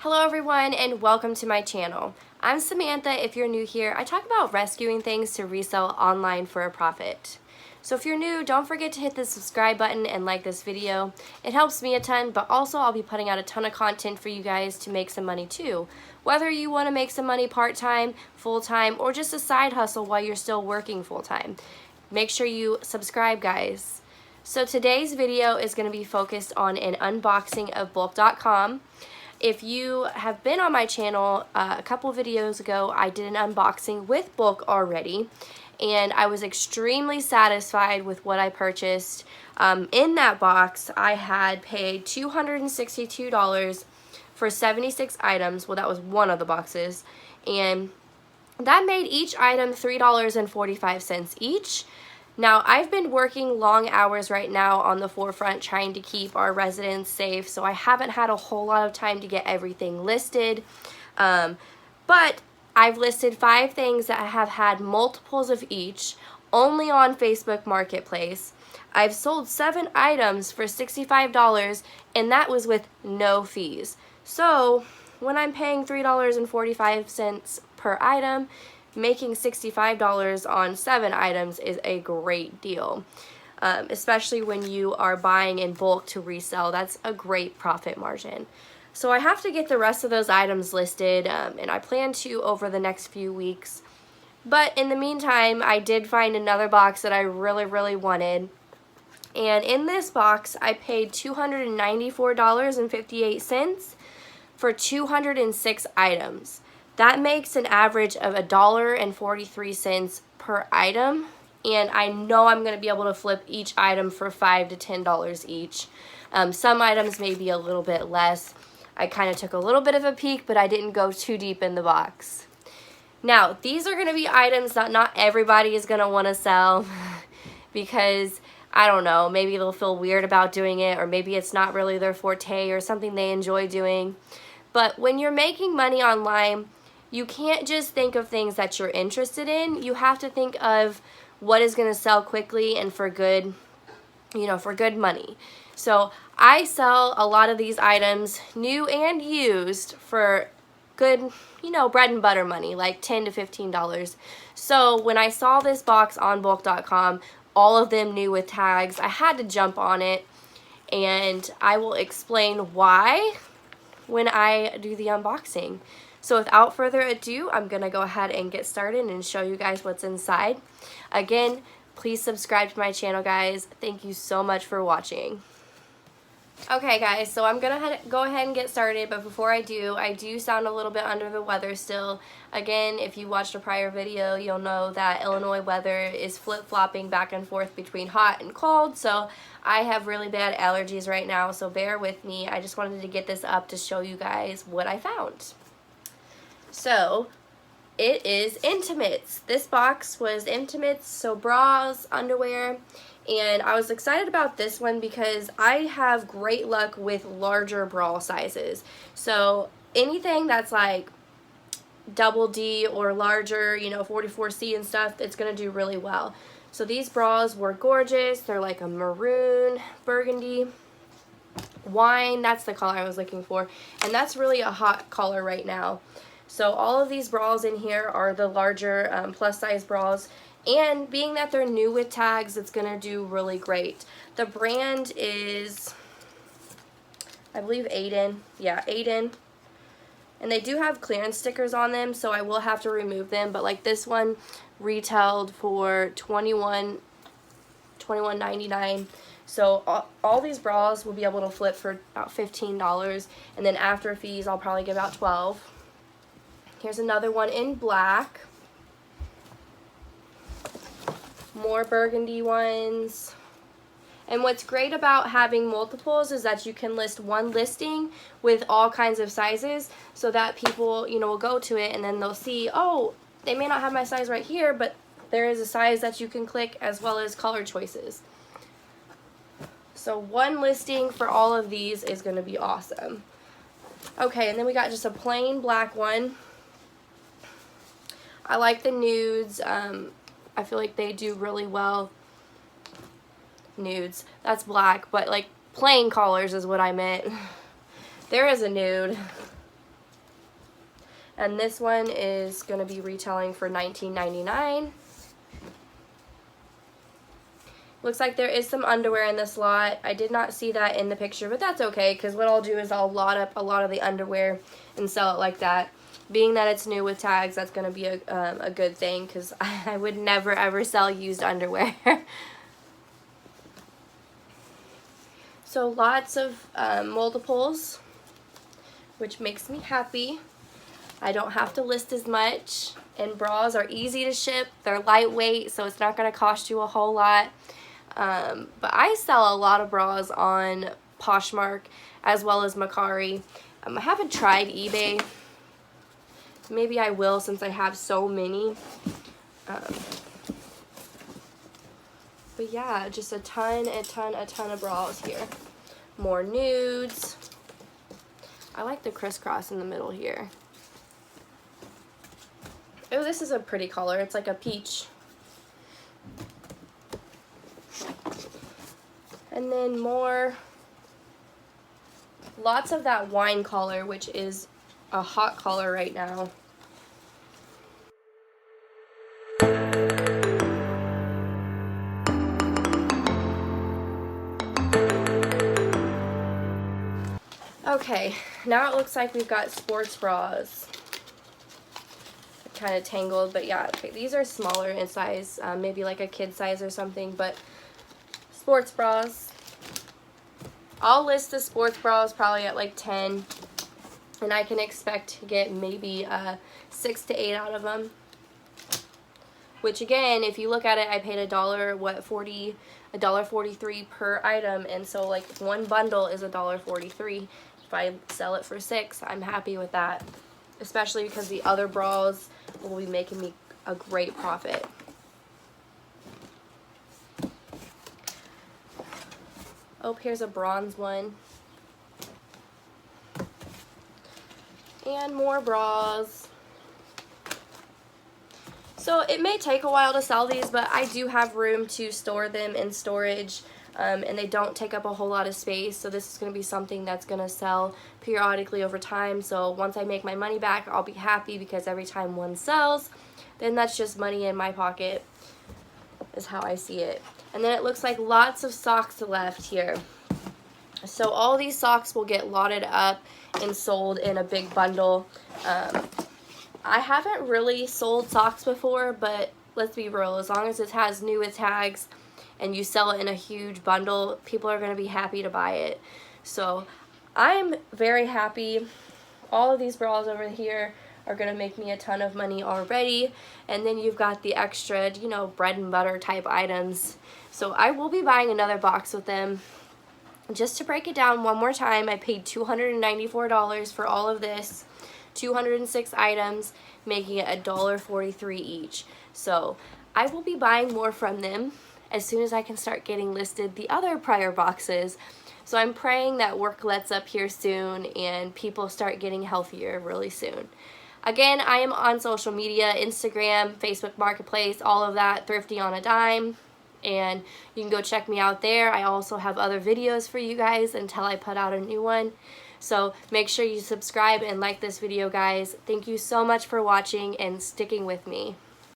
Hello everyone and welcome to my channel. I'm Samantha. If you're new here, I talk about rescuing things to resell online for a profit. So if you're new, don't forget to hit the subscribe button and like this video. It helps me a ton, but also I'll be putting out a ton of content for you guys to make some money too. Whether you want to make some money part-time, full-time, or just a side hustle while you're still working full-time. Make sure you subscribe, guys. So today's video is going to be focused on an unboxing of bulk.com. If you have been on my channel a couple videos ago, I did an unboxing with bulk already, and I was extremely satisfied with what I purchased. In that box, I had paid $262 for 76 items. Well, that was one of the boxes, and that made each item $3.45 each. Now, I've been working long hours right now on the forefront trying to keep our residents safe, so I haven't had a whole lot of time to get everything listed. But I've listed 5 things that have had multiples of each only on Facebook Marketplace. I've sold 7 items for $65, and that was with no fees. So when I'm paying $3.45 per item, making $65 on 7 items is a great deal, especially when you are buying in bulk to resell. That's a great profit margin. So I have to get the rest of those items listed, and I plan to over the next few weeks. But in the meantime, I did find another box that I really wanted. And in this box, I paid $294.58 for 206 items. That makes an average of $1.43 per item, and I know I'm going to be able to flip each item for $5 to $10 each. Some items may be a little bit less. I kind of took a little bit of a peek, but I didn't go too deep in the box. Now, these are going to be items that not everybody is going to want to sell because, I don't know, maybe they'll feel weird about doing it, or maybe it's not really their forte or something they enjoy doing. But when you're making money online, you can't just think of things that you're interested in. You have to think of what is going to sell quickly and for good, for good money. So I sell a lot of these items, new and used, for good, bread and butter money, like $10 to $15. So when I saw this box on bulk.com, all of them new with tags, I had to jump on it, and I will explain why when I do the unboxing. So without further ado, I'm going to go ahead and get started and show you guys what's inside. Again, please subscribe to my channel, guys. Thank you so much for watching. Okay, guys, so I'm going to go ahead and get started, but before I do sound a little bit under the weather still. Again, if you watched a prior video, you'll know that Illinois weather is flip-flopping back and forth between hot and cold, so I have really bad allergies right now, so bear with me. I just wanted to get this up to show you guys what I found. So, it is intimates. This box was intimates, so bras, underwear, and I was excited about this one because I have great luck with larger bra sizes. So, anything that's like double D or larger, 44C and stuff, it's going to do really well. So, these bras were gorgeous. They're like a maroon, burgundy, wine. That's the color I was looking for, and that's really a hot color right now. So all of these bras in here are the larger plus size bras, and being that they're new with tags, it's going to do really great. The brand is, I believe, Aiden. Yeah, Aiden. And they do have clearance stickers on them, so I will have to remove them, but like this one retailed for $21.99. So all these bras will be able to flip for about $15, and then after fees I'll probably get about $12. Here's another one in black. More burgundy ones. And what's great about having multiples is that you can list one listing with all kinds of sizes, so that people, will go to it and then they'll see, oh, they may not have my size right here, but there is a size that you can click, as well as color choices. So one listing for all of these is going to be awesome. Okay, and then we got just a plain black one. I like the nudes. I feel like they do really well. Nudes. That's black, but like plain colors is what I meant. There is a nude. And this one is going to be retailing for $19.99. Looks like there is some underwear in this lot. I did not see that in the picture, but that's okay, because what I'll do is I'll lot up a lot of the underwear and sell it like that. Being that it's new with tags, that's going to be a good thing, because I would never ever sell used underwear. So lots of multiples, which makes me happy. I don't have to list as much, and bras are easy to ship. They're lightweight, so it's not going to cost you a whole lot. But I sell a lot of bras on Poshmark as well as Mercari. I haven't tried eBay. Maybe I will, since I have so many. But yeah, just a ton of bras here. More nudes. I like the crisscross in the middle here. Oh, this is a pretty color. It's like a peach. And then more, lots of that wine color, which is a hot color right now. Okay, now it looks like we've got sports bras. Kind of tangled, but yeah, okay, these are smaller in size, maybe like a kid size or something, but sports bras. I'll list the sports bras probably at like 10, and I can expect to get maybe 6 to 8 out of them. Which again, if you look at it, I paid $1.43 per item, and so like one bundle is $1.43. If I sell it for 6, I'm happy with that. Especially because the other bras will be making me a great profit. Oh, here's a bronze one. And more bras. So it may take a while to sell these, but I do have room to store them in storage, and they don't take up a whole lot of space. So this is going to be something that's going to sell periodically over time. So once I make my money back, I'll be happy, because every time one sells, then that's just money in my pocket, is how I see it. And then it looks like lots of socks left here. So all these socks will get lotted up and sold in a big bundle. I haven't really sold socks before, but let's be real, as long as it has new with tags and you sell it in a huge bundle, people are going to be happy to buy it. So I'm very happy. All of these bras over here are going to make me a ton of money already. And then you've got the extra, you know, bread and butter type items. So I will be buying another box with them. Just to break it down one more time, I paid $294 for all of this. 206 items, making it $1.43 each. So I will be buying more from them as soon as I can start getting listed the other prior boxes. So I'm praying that work lets up here soon and people start getting healthier really soon. Again, I am on social media, Instagram, Facebook Marketplace, all of that, Thrifty on a Dime. And you can go check me out there. I also have other videos for you guys until I put out a new one. So make sure you subscribe and like this video, guys. Thank you so much for watching and sticking with me.